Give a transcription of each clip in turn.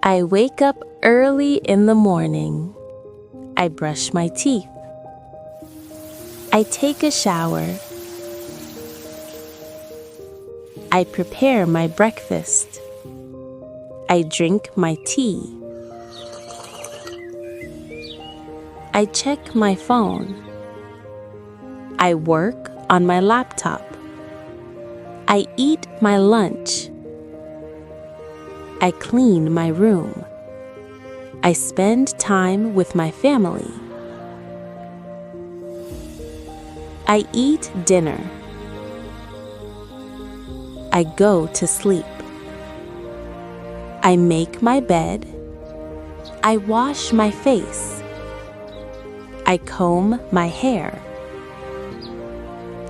I wake up early in the morning. I brush my teeth. I take a shower. I prepare my breakfast. I drink my tea. I check my phone. I work on my laptop. I eat my lunch. I clean my room. I spend time with my family. I eat dinner. I go to sleep. I make my bed. I wash my face. I comb my hair.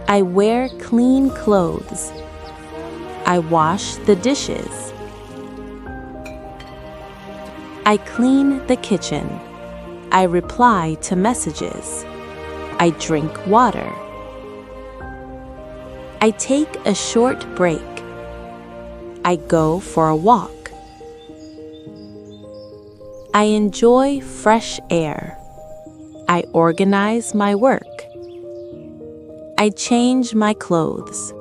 I wear clean clothes. I wash the dishes. I clean the kitchen. I reply to messages. I drink water. I take a short break. I go for a walk. I enjoy fresh air. I organize my work. I change my clothes.